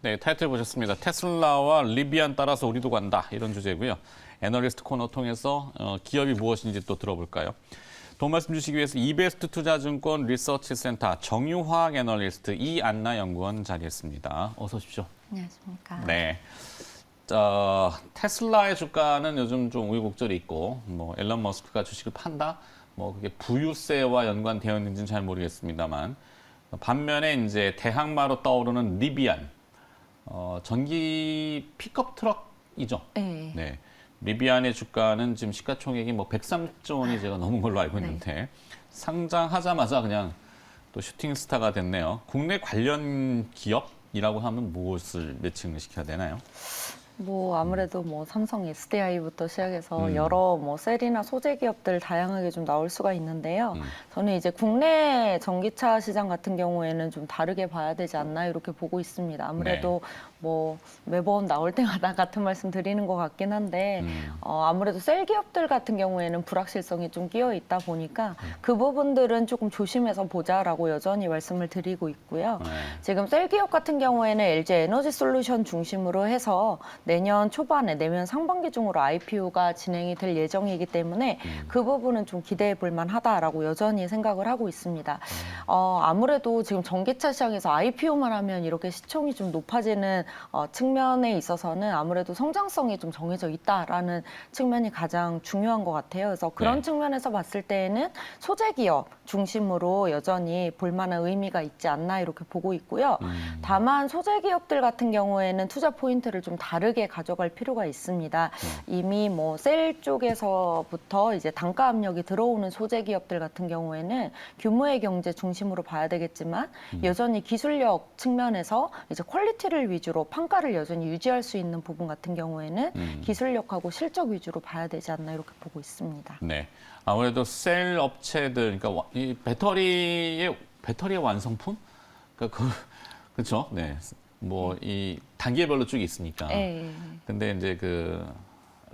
네, 타이틀 보셨습니다. 테슬라와 리비안 따라서 우리도 간다. 이런 주제고요. 애널리스트 코너 통해서 기업이 무엇인지 또 들어볼까요? 도움 말씀 주시기 위해서 이베스트 투자증권 리서치 센터 정유화학 애널리스트 이안나 연구원 자리했습니다. 어서 오십시오. 안녕하십니까. 네. 테슬라의 주가는 요즘 좀 우여곡절이 있고, 뭐 앨런 머스크가 주식을 판다, 뭐 그게 부유세와 연관되어 있는지는 잘 모르겠습니다만, 반면에 이제 대항마로 떠오르는 리비안, 전기 픽업 트럭이죠. 네. 네. 리비안의 주가는 지금 시가총액이 뭐 103조 원이 제가 넘은 걸로 알고 있는데 네. 상장하자마자 그냥 또 슈팅 스타가 됐네요. 국내 관련 기업이라고 하면 무엇을 매칭을 시켜야 되나요? 뭐 아무래도 뭐 삼성 SDI부터 시작해서 여러 뭐 셀이나 소재 기업들 다양하게 좀 나올 수가 있는데요. 저는 이제 국내 전기차 시장 같은 경우에는 좀 다르게 봐야 되지 않나 이렇게 보고 있습니다. 아무래도 뭐 매번 나올 때마다 같은 말씀 드리는 것 같긴 한데 아무래도 셀 기업들 같은 경우에는 불확실성이 좀 끼어 있다 보니까 그 부분들은 조금 조심해서 보자라고 여전히 말씀을 드리고 있고요. 지금 셀 기업 같은 경우에는 LG 에너지 솔루션 중심으로 해서 내년 초반에 내년 상반기 중으로 IPO가 진행이 될 예정이기 때문에 그 부분은 좀 기대해 볼 만하다라고 여전히 생각을 하고 있습니다. 아무래도 지금 전기차 시장에서 IPO만 하면 이렇게 시총이 좀 높아지는 측면에 있어서는 아무래도 성장성이 좀 정해져 있다라는 측면이 가장 중요한 것 같아요. 그래서 그런 측면에서 봤을 때에는 소재 기업 중심으로 여전히 볼 만한 의미가 있지 않나 이렇게 보고 있고요. 다만 소재 기업들 같은 경우에는 투자 포인트를 좀 다르게 가져갈 필요가 있습니다. 이미 뭐 셀 쪽에서부터 이제 단가 압력이 들어오는 소재 기업들 같은 경우에는 규모의 경제 중심으로 봐야 되겠지만 여전히 기술력 측면에서 이제 퀄리티를 위주로 판가를 여전히 유지할 수 있는 부분 같은 경우에는 기술력하고 실적 위주로 봐야 되지 않나 이렇게 보고 있습니다. 네. 아무래도 셀 업체들, 그러니까 이 배터리의 완성품? 그러니까 그렇죠. 네. 뭐 이 단계별로 쭉 있으니까. 네. 근데 이제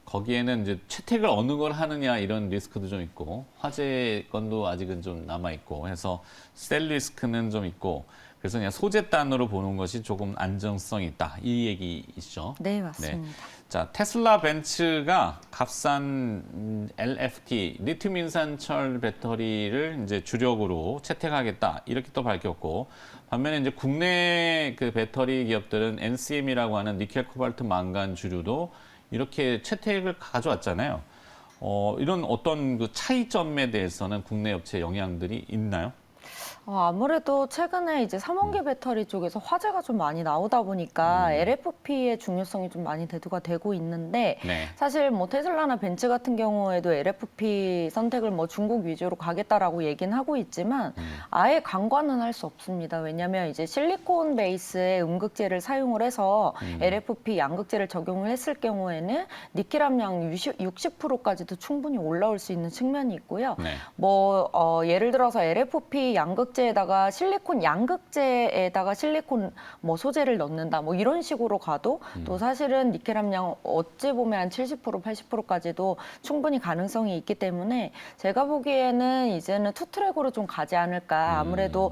거기에는 이제 채택을 어느 걸 하느냐 이런 리스크도 좀 있고 화재 건도 아직은 좀 남아 있고 해서 셀 리스크는 좀 있고 그래서 그냥 소재 단으로 보는 것이 조금 안정성이 있다 이 얘기이시죠? 네, 맞습니다. 네. 자, 테슬라 벤츠가 값싼 LFT 리튬 인산철 배터리를 이제 주력으로 채택하겠다 이렇게 또 밝혔고 반면에 이제 국내 그 배터리 기업들은 NCM이라고 하는 니켈 코발트 망간 주류도 이렇게 채택을 가져왔잖아요. 이런 어떤 그 차이점에 대해서는 국내 업체 영향들이 있나요? 아무래도 최근에 이제 삼원계 배터리 쪽에서 화제가 좀 많이 나오다 보니까 LFP의 중요성이 좀 많이 대두가 되고 있는데 네. 사실 뭐 테슬라나 벤츠 같은 경우에도 LFP 선택을 뭐 중국 위주로 가겠다라고 얘기는 하고 있지만 아예 강과는 할 수 없습니다. 왜냐하면 이제 실리콘 베이스의 음극재를 사용을 해서 LFP 양극재를 적용을 했을 경우에는 니켈 함량 60%까지도 충분히 올라올 수 있는 측면이 있고요. 네. 뭐 예를 들어서 LFP 양극재에다가 실리콘 양극재에다가 실리콘 뭐 소재를 넣는다 뭐 이런 식으로 가도 또 사실은 니켈 함량 어찌 보면 한 70% 80%까지도 충분히 가능성이 있기 때문에 제가 보기에는 이제는 투트랙으로 좀 가지 않을까. 아무래도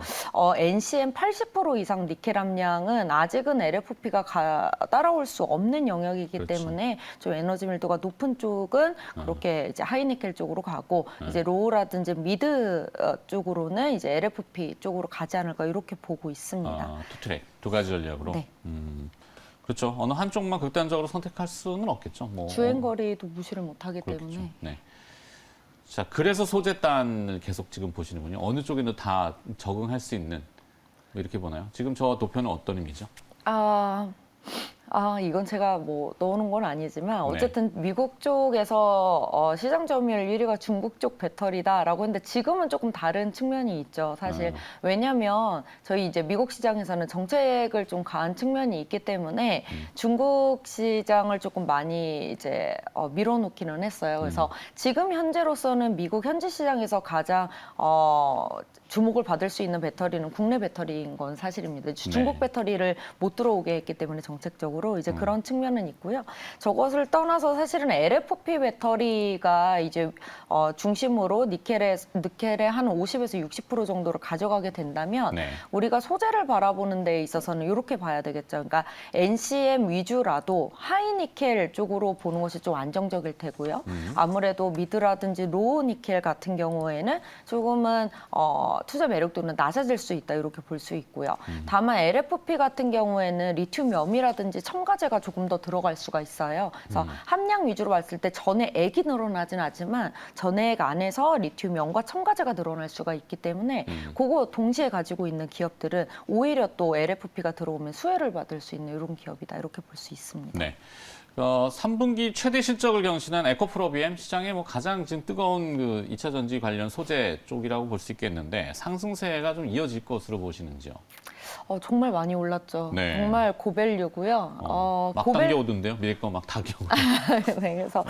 NCM 80% 이상 니켈 함량은 아직은 LFP가 따라올 수 없는 영역이기 그렇죠. 때문에 좀 에너지 밀도가 높은 쪽은 그렇게 이제 하이니켈 쪽으로 가고 이제 로우라든지 미드 쪽으로는 이제 LFP 쪽으로 가지 않을까 이렇게 보고 있습니다. 투트랙 두 가지 전략으로. 네. 그렇죠. 어느 한쪽만 극단적으로 선택할 수는 없겠죠. 뭐 주행거리도 무시를 못하기 그렇겠죠. 때문에. 네. 자, 그래서 소재단을 계속 지금 보시는군요. 어느 쪽에도 다 적응할 수 있는 뭐 이렇게 보나요? 지금 저 도표는 어떤 의미죠? 이건 제가 뭐 넣어놓은 건 아니지만 네. 어쨌든 미국 쪽에서 시장 점유율 1위가 중국 쪽 배터리다라고 했는데 지금은 조금 다른 측면이 있죠. 사실 왜냐하면 저희 이제 미국 시장에서는 정책을 좀 가한 측면이 있기 때문에 중국 시장을 조금 많이 이제 밀어놓기는 했어요. 그래서 지금 현재로서는 미국 현지 시장에서 가장 주목을 받을 수 있는 배터리는 국내 배터리인 건 사실입니다. 중국 배터리를 못 들어오게 했기 때문에 정책적으로. 기본적으로 이제 그런 측면은 있고요. 저것을 떠나서 사실은 LFP 배터리가 이제 중심으로 니켈의 한 50에서 60% 정도를 가져가게 된다면 네. 우리가 소재를 바라보는 데 있어서는 이렇게 봐야 되겠죠. 그러니까 NCM 위주라도 하이니켈 쪽으로 보는 것이 좀 안정적일 테고요. 아무래도 미드라든지 로우 니켈 같은 경우에는 조금은 투자 매력도는 낮아질 수 있다 이렇게 볼 수 있고요. 다만 LFP 같은 경우에는 리튬염이라든지 첨가제가 조금 더 들어갈 수가 있어요. 그래서 함량 위주로 봤을 때 전해액이 늘어나진 않지만 전해액 안에서 리튬염과 첨가제가 늘어날 수가 있기 때문에 그거 동시에 가지고 있는 기업들은 오히려 또 LFP가 들어오면 수혜를 받을 수 있는 이런 기업이다 이렇게 볼 수 있습니다. 네. 3분기 최대 실적을 경신한 에코프로비엠 시장의 뭐 가장 지금 뜨거운 그 2차 전지 관련 소재 쪽이라고 볼 수 있겠는데 상승세가 좀 이어질 것으로 보시는지요? 정말 많이 올랐죠. 네. 정말 고밸류고요. 막 당겨오던데요? 미래 거 막 당겨오고. 네, 그래서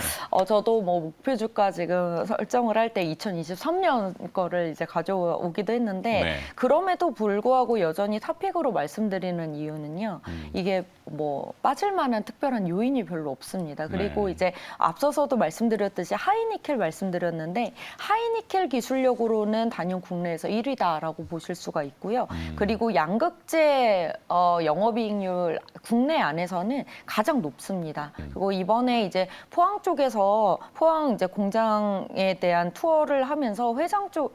저도 뭐 목표 주가 지금 설정을 할 때 2023년 거를 이제 가져오기도 했는데 네. 그럼에도 불구하고 여전히 탑픽으로 말씀드리는 이유는요. 이게 뭐 빠질 만한 특별한 요인이 별로 없습니다. 그리고 네. 이제 앞서서도 말씀드렸듯이 하이니켈 말씀드렸는데 하이니켈 기술력으로는 단연 국내에서 1위다라고 보실 수가 있고요. 그리고 양극재 영업이익률 국내 안에서는 가장 높습니다. 그리고 이번에 이제 포항 쪽에서 포항 이제 공장에 대한 투어를 하면서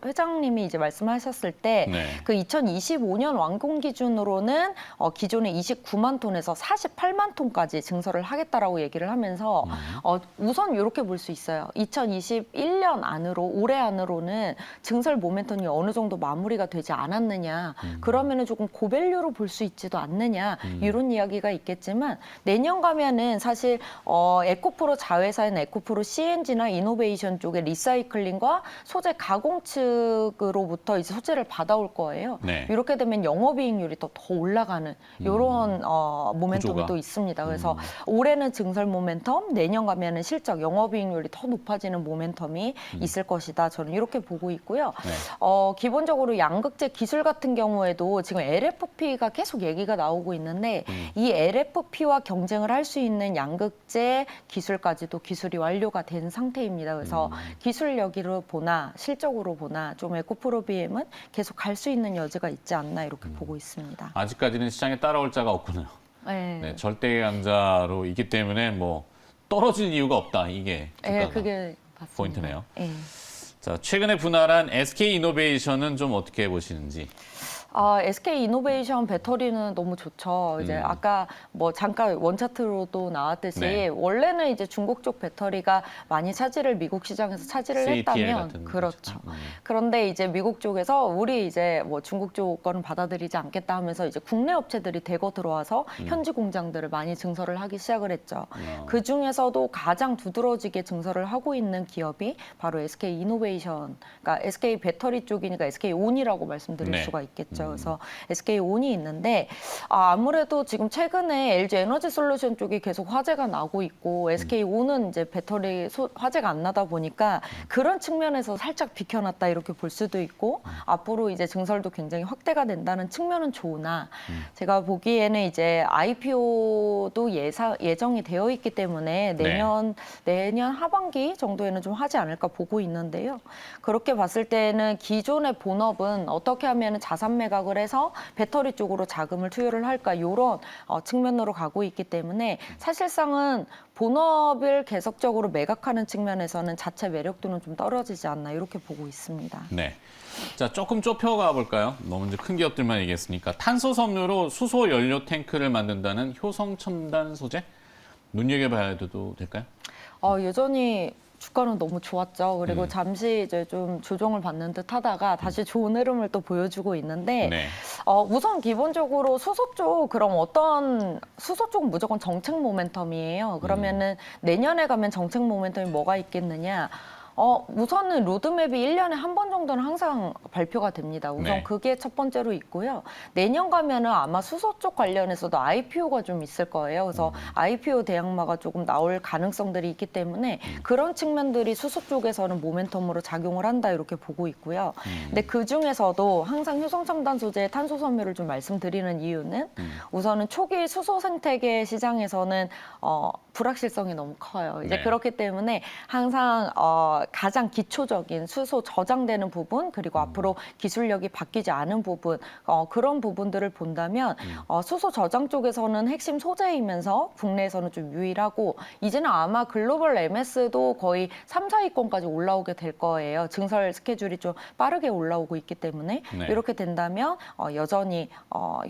회장님이 이제 말씀하셨을 때 네. 그 2025년 완공 기준으로는 기존의 29만 톤에서 48만 톤까지 증설을 하겠다라고 얘기를 하면서 우선 이렇게 볼 수 있어요. 2021년 안으로 올해 안으로는 증설 모멘텀이 어느 정도 마무리가 되지 않았느냐. 그러면은 조금 고밸류로 볼 수 있지도 않느냐. 이런 이야기가 있겠지만 내년 가면은 사실 에코프로 자회사인 에코프로 CNG나 이노베이션 쪽의 리사이클링과 소재 가공 측으로부터 이제 소재를 받아올 거예요. 네. 이렇게 되면 영업이익률이 더 올라가는 이런 모멘텀이 구조가. 또 있습니다. 그래서 올해는 증설 모멘텀, 내년 가면은 실적 영업이익률이 더 높아지는 모멘텀이 있을 것이다. 저는 이렇게 보고 있고요. 네. 기본적으로 양극재 기술 같은 경우에도 지금 LFP가 계속 얘기가 나오고 있는데 이 LFP와 경쟁을 할 수 있는 양극재 기술까지도 기술이 완료가 된 상태입니다. 그래서 기술력으로 보나 실적으로 보나 좀 에코프로비엠은 계속 갈 수 있는 여지가 있지 않나 이렇게 보고 있습니다. 아직까지는 시장에 따라올 자가 없군요. 네. 네, 절대 강자로 있기 때문에 뭐 떨어질 이유가 없다. 이게 주가가 그게 맞습니다. 포인트네요. 네. 자, 최근에 분할한 SK이노베이션은 좀 어떻게 보시는지. SK 이노베이션 배터리는 너무 좋죠. 이제 아까 뭐 잠깐 원차트로도 나왔듯이 네. 원래는 이제 중국 쪽 배터리가 많이 차지를 미국 시장에서 차지를 CATL 했다면 같은 그렇죠. 거죠. 그런데 이제 미국 쪽에서 우리 이제 뭐 중국 쪽 거는 받아들이지 않겠다 하면서 이제 국내 업체들이 대거 들어와서 현지 공장들을 많이 증설을 하기 시작을 했죠. 그 중에서도 가장 두드러지게 증설을 하고 있는 기업이 바로 SK 이노베이션, 그러니까 SK 배터리 쪽이니까 SK 온이라고 말씀드릴 네. 수가 있겠죠. 그래서 SK 온이 있는데 아무래도 지금 최근에 LG 에너지 솔루션 쪽이 계속 화제가 나고 있고 SK 온은 이제 배터리 화제가 안 나다 보니까 그런 측면에서 살짝 비켜놨다 이렇게 볼 수도 있고 앞으로 이제 증설도 굉장히 확대가 된다는 측면은 좋으나 제가 보기에는 이제 IPO도 예정이 되어 있기 때문에 내년 하반기 정도에는 좀 하지 않을까 보고 있는데요. 그렇게 봤을 때는 기존의 본업은 어떻게 하면 자산 매각을 해서 배터리 쪽으로 자금을 투여를 할까 이런 측면으로 가고 있기 때문에 사실상은 본업을 계속적으로 매각하는 측면에서는 자체 매력도는 좀 떨어지지 않나 이렇게 보고 있습니다. 네. 자, 조금 좁혀가 볼까요? 너무 이제 큰 기업들만 얘기했으니까 탄소 섬유로 수소 연료 탱크를 만든다는 효성 첨단 소재 눈여겨봐야도 될까요? 여전히 주가는 너무 좋았죠. 그리고 잠시 이제 좀 조정을 받는 듯 하다가 다시 좋은 흐름을 또 보여주고 있는데 네. 우선 기본적으로 수소 쪽 수소 쪽은 무조건 정책 모멘텀이에요. 그러면은 내년에 가면 정책 모멘텀이 뭐가 있겠느냐? 우선은 로드맵이 1년에 한 번 정도는 항상 발표가 됩니다. 우선 네. 그게 첫 번째로 있고요. 내년 가면은 아마 수소 쪽 관련해서도 IPO가 좀 있을 거예요. 그래서 IPO 대항마가 조금 나올 가능성들이 있기 때문에 그런 측면들이 수소 쪽에서는 모멘텀으로 작용을 한다 이렇게 보고 있고요. 근데 그 중에서도 항상 효성첨단 소재의 탄소 섬유를 좀 말씀드리는 이유는 우선은 초기 수소 생태계 시장에서는 불확실성이 너무 커요. 이제 네. 그렇기 때문에 항상 가장 기초적인 수소 저장되는 부분 그리고 앞으로 기술력이 바뀌지 않은 부분 그런 부분들을 본다면 수소 저장 쪽에서는 핵심 소재이면서 국내에서는 좀 유일하고 이제는 아마 글로벌 MS도 거의 3, 4위권까지 올라오게 될 거예요. 증설 스케줄이 좀 빠르게 올라오고 있기 때문에 네. 이렇게 된다면 여전히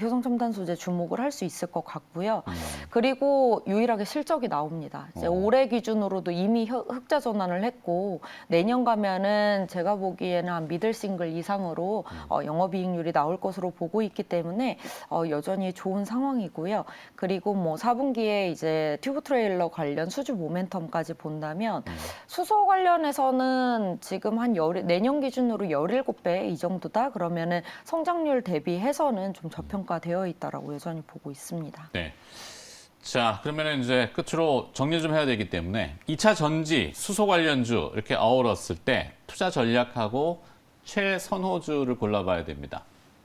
효성첨단 소재 주목을 할 수 있을 것 같고요. 그리고 유일하게 실적이 나옵니다. 이제 올해 기준으로도 이미 흑자 전환을 했고 내년 가면은 제가 보기에는 한 미들 싱글 이상으로 영업이익률이 나올 것으로 보고 있기 때문에 여전히 좋은 상황이고요. 그리고 뭐 4분기에 이제 튜브 트레일러 관련 수주 모멘텀까지 본다면 수소 관련해서는 지금 한 내년 기준으로 17배 이 정도다. 그러면은 성장률 대비해서는 좀 저평가되어 있다라고 여전히 보고 있습니다. 네. 자, 그러면 이제 끝으로 정리 좀 해야 되기 때문에 2차 전지, 수소 관련주 이렇게 어우렀을 때 투자 전략하고 최선호주를 골라봐야 됩니다.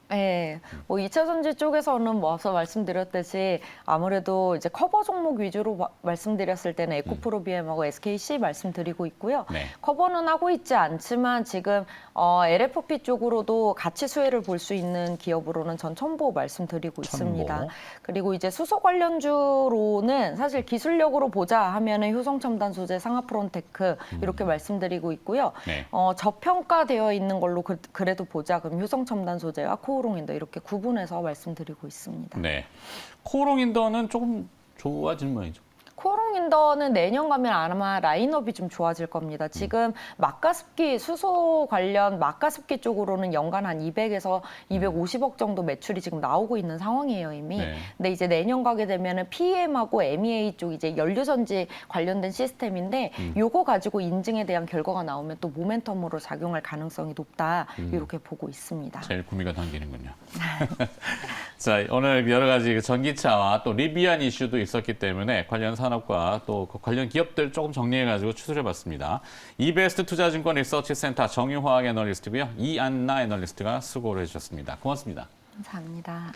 네, 뭐 2차 전지 쪽에서는 뭐 앞서 말씀드렸듯이 아무래도 이제 커버 종목 위주로 말씀드렸을 때는 에코프로비엠하고 SKC 말씀드리고 있고요. 네. 커버는 하고 있지 않지만 지금 LFP 쪽으로도 가치 수혜를 볼 수 있는 기업으로는 전 첨보 말씀드리고 있습니다. 그리고 이제 수소 관련주로는 사실 기술력으로 보자 하면은 효성첨단 소재, 상하프론테크 이렇게 말씀드리고 있고요. 네. 저평가되어 있는 걸로 그래도 보자 그럼 효성첨단 소재와 코오롱인더 이렇게 구분해서 말씀드리고 있습니다. 네. 코오롱인더는 조금 좋아진 모양이죠. 코오롱인더는 내년 가면 아마 라인업이 좀 좋아질 겁니다. 지금 막가습기, 수소 관련 막가습기 쪽으로는 연간 한 200에서 250억 정도 매출이 지금 나오고 있는 상황이에요, 이미. 네. 근데 이제 내년 가게 되면은 PEM하고 MEA 쪽 이제 연료전지 관련된 시스템인데 요거 가지고 인증에 대한 결과가 나오면 또 모멘텀으로 작용할 가능성이 높다. 이렇게 보고 있습니다. 제일 구미가 당기는군요. 자, 오늘 여러 가지 그 전기차와 또 리비안 이슈도 있었기 때문에 관련 산업과 또 그 관련 기업들 조금 정리해가지고 추출해봤습니다. 이베스트 투자증권 리서치센터 정유화학 애널리스트고요. 이안나 애널리스트가 수고를 해주셨습니다. 고맙습니다. 감사합니다.